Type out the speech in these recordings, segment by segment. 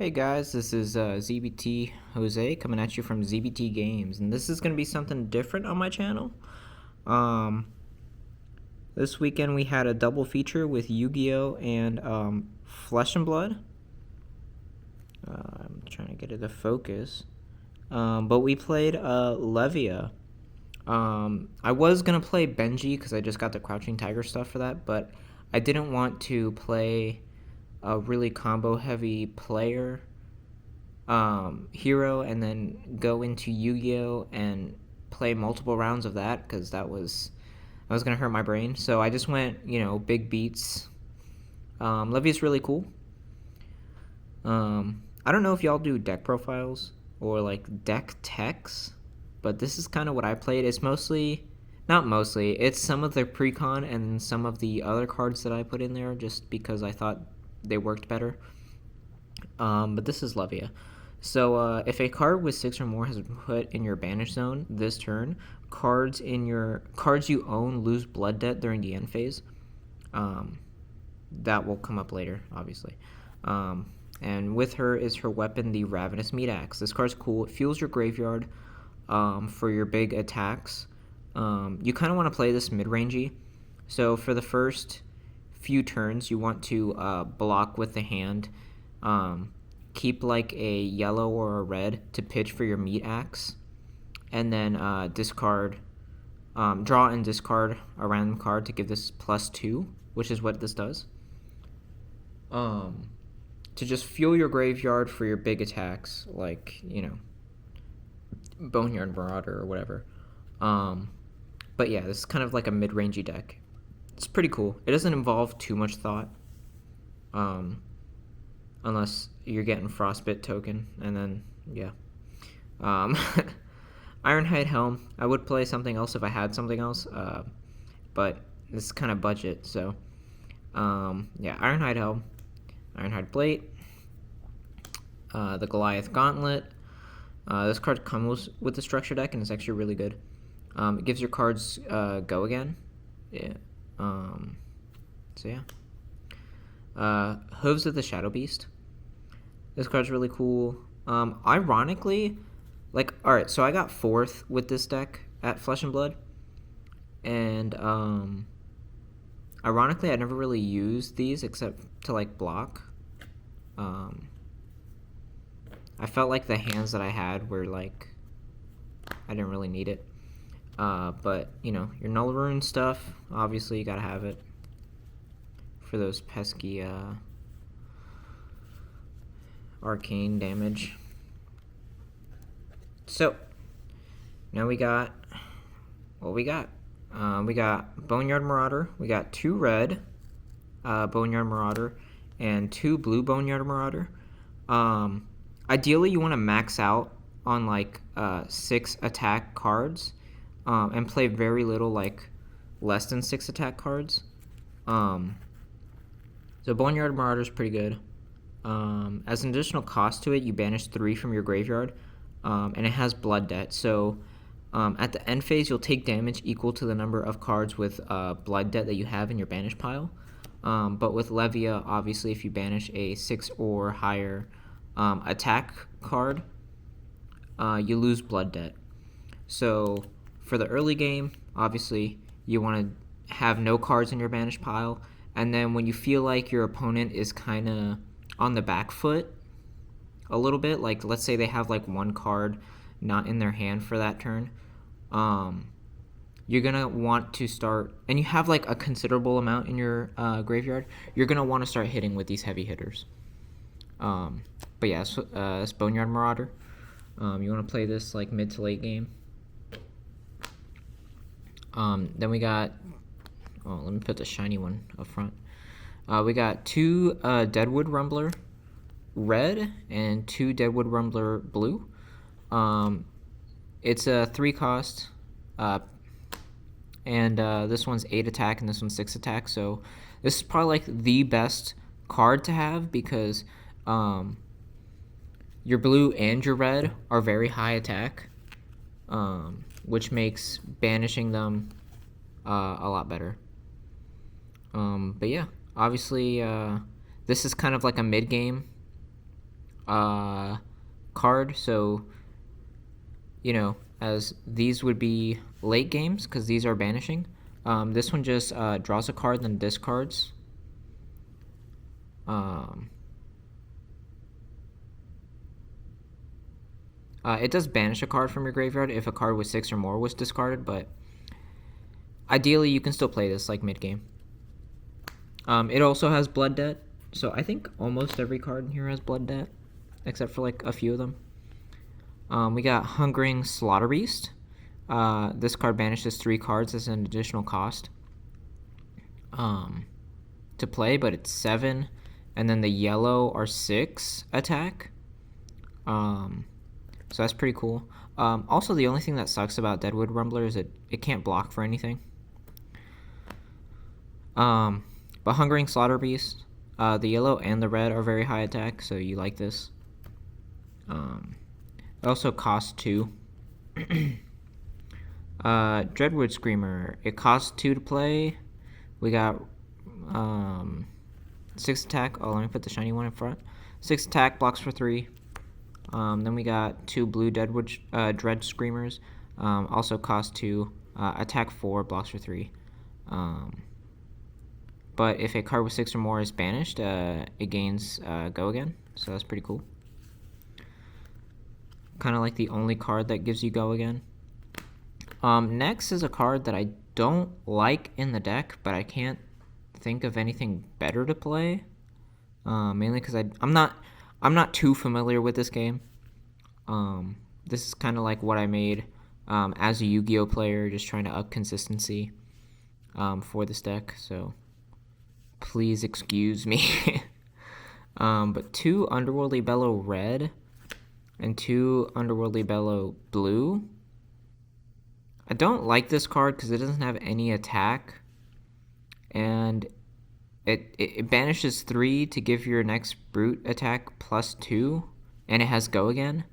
Hey guys, this is ZBT Jose coming at you from ZBT Games, and this is going to be something different on my channel. Um, this weekend we had a double feature with Yu-Gi-Oh! And Flesh and Blood. I'm trying to get it to focus. But we played Levia. I was going to play Benji because I just got the Crouching Tiger stuff for that, but I didn't want to play a really combo heavy player hero and then go into Yu-Gi-Oh and play multiple rounds of that because that was gonna hurt my brain. So I just went big beats. Levy's really cool. I don't know if y'all do deck profiles or like deck techs, but this is kind of what I played. It's mostly, not mostly, it's some of the pre-con and some of the other cards that I put in there just because I thought they worked better. But this is Levia. So if a card with 6 or more has been put in your banish zone this turn, cards you own lose blood debt during the end phase. That will come up later, obviously. And with her is her weapon, the Ravenous Meat Axe. This card's cool. It fuels your graveyard for your big attacks. You kind of want to play this mid-rangey. So for the first few turns, you want to block with the hand. Keep like a yellow or a red to pitch for your meat axe, and then discard, draw and discard a random card to give this +2, which is what this does. To just fuel your graveyard for your big attacks, like Boneyard Marauder or whatever. But yeah, this is kind of like a mid-rangey deck. It's pretty cool. It doesn't involve too much thought. Unless you're getting Frostbite token, and then, yeah. Ironhide Helm. I would play something else if I had something else, but this is kind of budget, so, yeah, Ironhide Helm, Ironhide Plate, the Goliath Gauntlet. This card comes with the structure deck, and it's actually really good. It gives your cards go again. Yeah. So, yeah. Hooves of the Shadow Beast. This card's really cool. Ironically, alright, so I got 4th with this deck at Flesh and Blood. And, ironically, I never really used these except to, block. I felt like the hands that I had were, I didn't really need it. But, your Null Rune stuff, obviously you gotta have it for those pesky arcane damage. So now we got what we got. We got Boneyard Marauder. We got 2 red Boneyard Marauder and 2 blue Boneyard Marauder. Ideally, you want to max out on 6 attack cards and play very little less than 6 attack cards. So Boneyard Marauder is pretty good. As an additional cost to it, you banish 3 from your graveyard, and it has blood debt. So at the end phase, you'll take damage equal to the number of cards with blood debt that you have in your banish pile. But with Levia, obviously, if you banish a 6 or higher attack card, you lose blood debt. So for the early game, obviously, you want to have no cards in your banish pile. And then when you feel like your opponent is kind of on the back foot a little bit, let's say they have 1 card not in their hand for that turn, you're going to want to start, and you have a considerable amount in your graveyard, you're going to want to start hitting with these heavy hitters. But yeah, it's Boneyard Marauder. You want to play this mid to late game. Then we got, let me put the shiny one up front. We got 2 Deadwood Rumbler red and 2 Deadwood Rumbler blue. It's a 3 cost, and this one's 8 attack and this one's 6 attack. So this is probably the best card to have because your blue and your red are very high attack, which makes banishing them a lot better. But yeah, obviously this is kind of like a mid game card, so, you know, as these would be late games, because these are banishing. This one just draws a card, then discards. It does banish a card from your graveyard if a card with 6 or more was discarded, but ideally you can still play this like mid-game. It also has Blood Debt, so I think almost every card in here has Blood Debt, except for like a few of them. We got Hungering Slaughter Beast. This card banishes 3 cards as an additional cost to play, but it's 7, and then the yellow are 6 attack. So that's pretty cool. Also, the only thing that sucks about Deadwood Rumbler is it can't block for anything. But Hungering Slaughter Beast, the yellow and the red are very high attack, so you like this. It also costs 2. Dreadwood Screamer, it costs 2 to play. We got 6 attack. Oh, let me put the shiny one in front. 6 attack, blocks for 3. Then we got 2 blue Dread Screamers. Also cost 2. Attack 4, blocks for 3. But if a card with 6 or more is banished, it gains Go Again. So that's pretty cool. Kind of like the only card that gives you Go Again. Next is a card that I don't like in the deck, but I can't think of anything better to play. Mainly because I'm not too familiar with this game. This is kind of like what I made as a Yu-Gi-Oh player, just trying to up consistency for this deck. So please excuse me. But 2 Underworldly Bellow red and 2 Underworldly Bellow blue. I don't like this card because it doesn't have any attack, and it banishes 3 to give your next brute attack +2, and it has Go Again.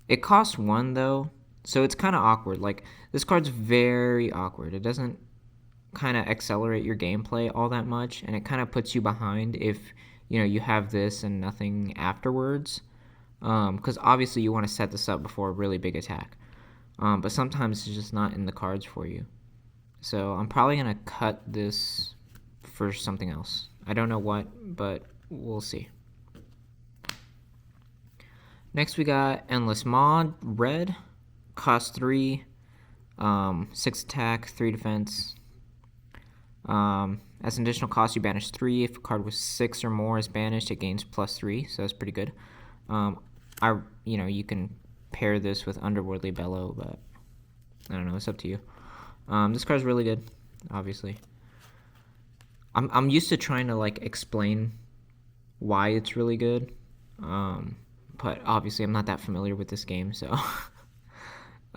It costs 1 though, so it's kind of awkward. Like, this card's very awkward. It doesn't kind of accelerate your gameplay all that much, and it kind of puts you behind if you have this and nothing afterwards. Because obviously you want to set this up before a really big attack. But sometimes it's just not in the cards for you. So I'm probably going to cut this for something else. I don't know what, but we'll see. Next we got Endless Mod red. Cost 3. 6 attack, 3 defense. As an additional cost, you banish 3. If a card with 6 or more is banished, it gains +3, so that's pretty good. You can pair this with Underworldly Bellow, but I don't know, it's up to you. This card's really good, obviously. I'm used to trying to like explain why it's really good, but obviously I'm not that familiar with this game, so.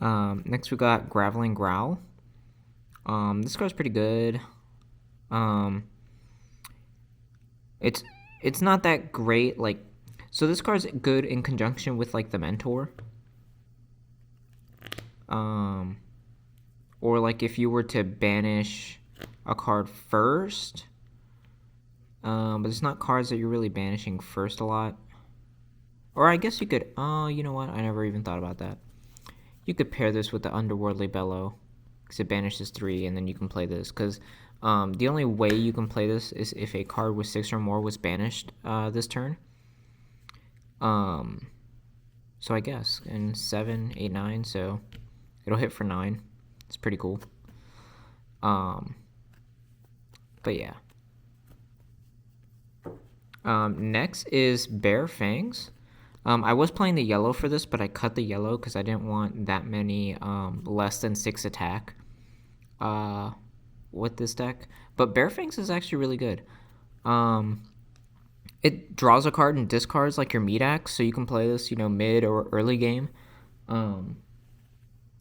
Next we got Graveling Growl. This card's pretty good. It's not that great, like, so this card's good in conjunction with like the Mentor. Or like if you were to banish a card first, but it's not cards that you're really banishing first a lot. Or I guess you could, you know what, I never even thought about that. You could pair this with the Underworldly Bellow, because it banishes 3, and then you can play this, because the only way you can play this is if a card with 6 or more was banished this turn. So I guess, and 7, 8, 9, so it'll hit for 9. It's pretty cool. But yeah. Next is Bare Fangs. I was playing the yellow for this, but I cut the yellow because I didn't want that many less than 6 attack with this deck. But Bare Fangs is actually really good. It draws a card and discards like your meat axe, so you can play this, mid or early game.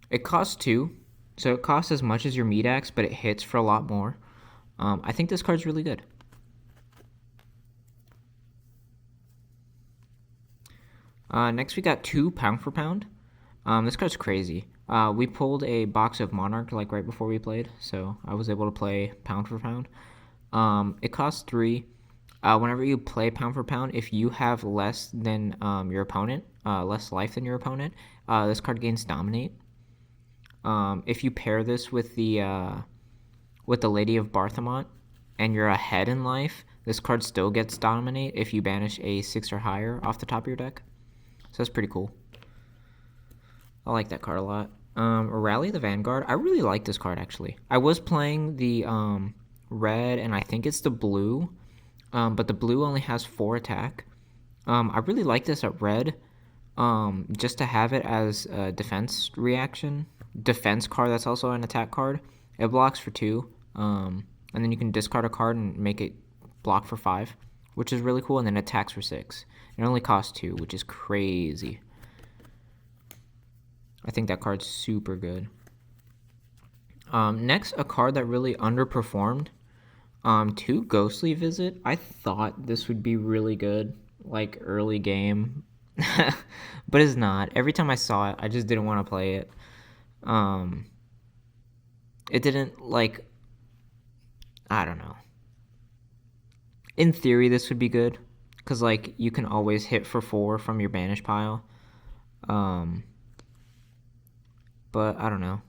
It costs 2, so it costs as much as your meat axe, but it hits for a lot more. I think this card's really good. Next we got 2 Pound for Pound. This card's crazy. We pulled a box of Monarch like right before we played, so I was able to play Pound for Pound. It costs 3. whenever you play pound for pound, if you have less than your opponent, less life than your opponent, this card gains dominate. If you pair this with the Lady of Barthamont, and you're ahead in life, this card still gets dominate if you banish a 6 or higher off the top of your deck. So that's pretty cool. I like that card a lot. Rally the Vanguard. I really like this card, actually. I was playing the red, and I think it's the blue, but the blue only has 4 attack. I really like this at red, just to have it as a defense reaction. Defense card that's also an attack card. It blocks for 2, and then you can discard a card and make it block for 5, which is really cool, and then attacks for 6. It only costs 2, which is crazy. I think that card's super good. Next, a card that really underperformed. 2 Ghostly Visit. I thought this would be really good, like early game, but it's not. Every time I saw it, I just didn't want to play it. It didn't, like, I don't know. In theory, this would be good, because, like, you can always hit for 4 from your banish pile. But I don't know.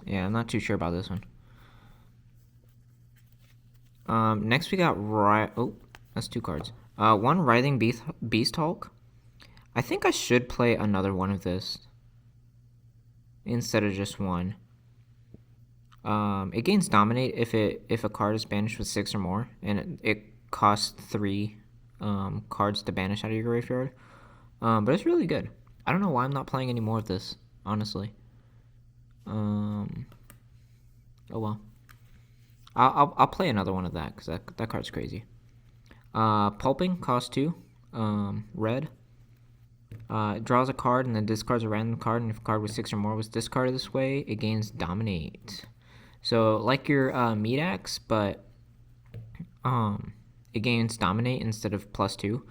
Yeah, I'm not too sure about this one. Next we got oh, that's 2 cards. 1 Writhing Beast Hulk. I think I should play another one of this instead of just 1. It gains dominate if a card is banished with 6 or more, and it costs 3 cards to banish out of your graveyard. But it's really good. I don't know why I'm not playing any more of this, honestly. Oh well. I'll play another one of that, because that card's crazy. Pulping costs 2. Red. It draws a card and then discards a random card, and if a card with 6 or more was discarded this way, it gains dominate. So like your meat axe, but it gains dominate instead of +2.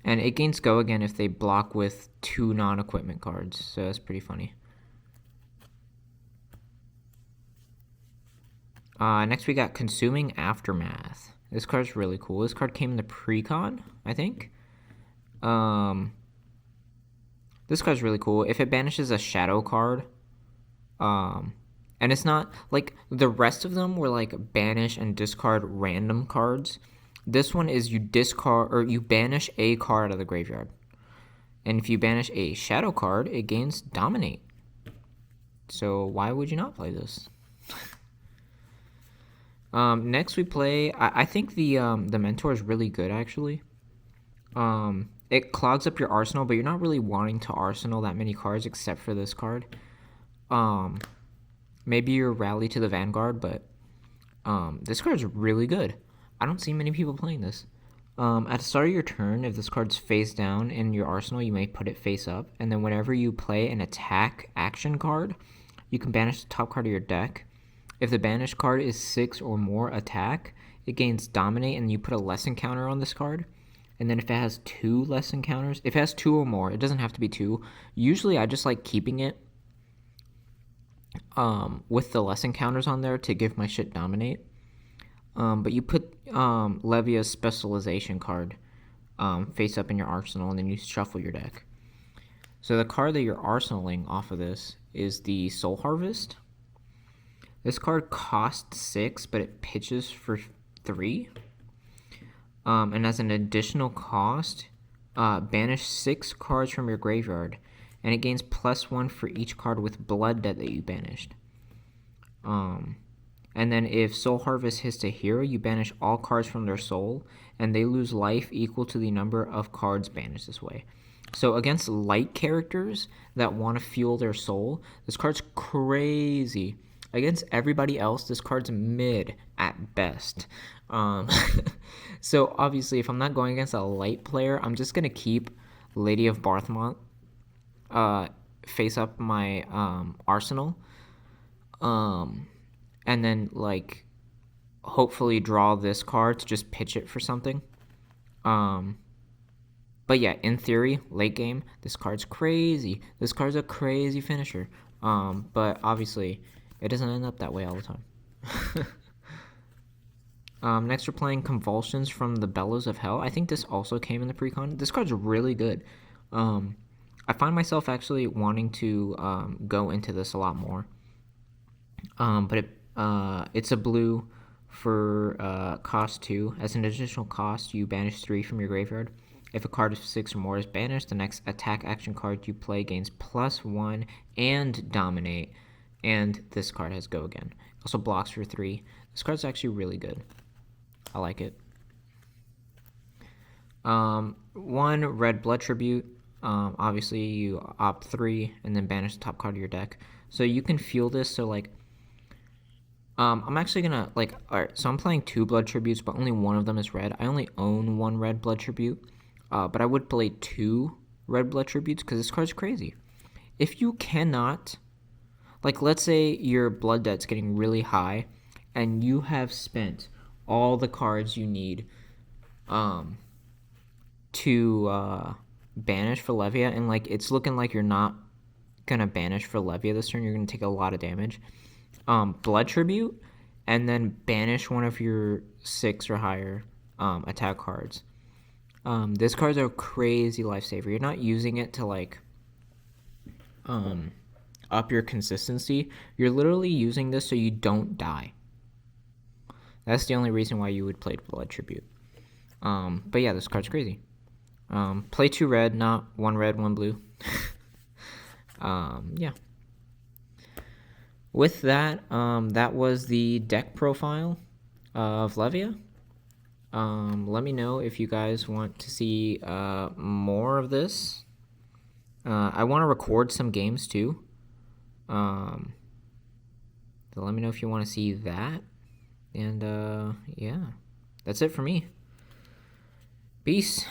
And it gains go again if they block with 2 non-equipment cards, so that's pretty funny. Next we got Consuming Aftermath. This card's really cool. This card came in the pre-con, I think. This card's really cool. If it banishes a shadow card, and it's not like the rest of them were like banish and discard random cards. This one is you discard or you banish a card out of the graveyard. And if you banish a shadow card, it gains dominate. So why would you not play this? Next we play, I think the Mentor is really good, actually. It clogs up your arsenal, but you're not really wanting to arsenal that many cards except for this card. Maybe your Rally to the Vanguard, but this card's really good. I don't see many people playing this. At the start of your turn, if this card's face down in your arsenal, you may put it face up. And then whenever you play an attack action card, you can banish the top card of your deck. If the banished card is 6 or more attack, it gains dominate, and you put a lesson counter on this card. And then if it has 2 lesson counters, if it has 2 or more, it doesn't have to be 2. Usually I just like keeping it with the lesson counters on there to give my shit dominate. But you put Levia's specialization card face up in your arsenal, and then you shuffle your deck. So the card that you're arsenaling off of this is the Soul Harvest. This card costs 6, but it pitches for 3. And as an additional cost, banish 6 cards from your graveyard, and it gains +1 for each card with Blood Debt that you banished. And then if Soul Harvest hits a hero, you banish all cards from their soul, and they lose life equal to the number of cards banished this way. So against light characters that want to fuel their soul, this card's crazy. Against everybody else, this card's mid at best. So obviously, if I'm not going against a light player, I'm just going to keep Lady of Barthamont face up my arsenal. And then, like, hopefully draw this card to just pitch it for something. But yeah, in theory, late game, this card's crazy. This card's a crazy finisher. But obviously, it doesn't end up that way all the time. Next, we're playing Convulsions from the Bellows of Hell. I think this also came in the precon. This card's really good. I find myself actually wanting to go into this a lot more. But it's a blue for cost 2. As an additional cost, you banish 3 from your graveyard. If a card of 6 or more is banished, the next attack action card you play gains +1 and dominate. And this card has go again. Also blocks for 3. This card's actually really good. I like it. 1 red blood tribute. Obviously you opt 3 and then banish the top card of your deck. So you can feel this. So like, I'm actually gonna like. All right, so I'm playing 2 blood tributes, but only one of them is red. I only own 1 red blood tribute, but I would play 2 red blood tributes because this card's crazy. If you cannot, like, let's say your blood debt's getting really high, and you have spent all the cards you need to banish for Levia, and like it's looking like you're not gonna banish for Levia this turn, you're gonna take a lot of damage. Blood tribute, and then banish one of your 6 or higher attack cards. This card's a crazy lifesaver. You're not using it to like up your consistency. You're literally using this so you don't die. That's the only reason why you would play blood tribute. But yeah, this card's crazy. Play 2 red, not 1 red, 1 blue. Yeah. With that, that was the deck profile of Levia. Let me know if you guys want to see more of this. I want to record some games too. So let me know if you want to see that. And yeah, that's it for me. Peace.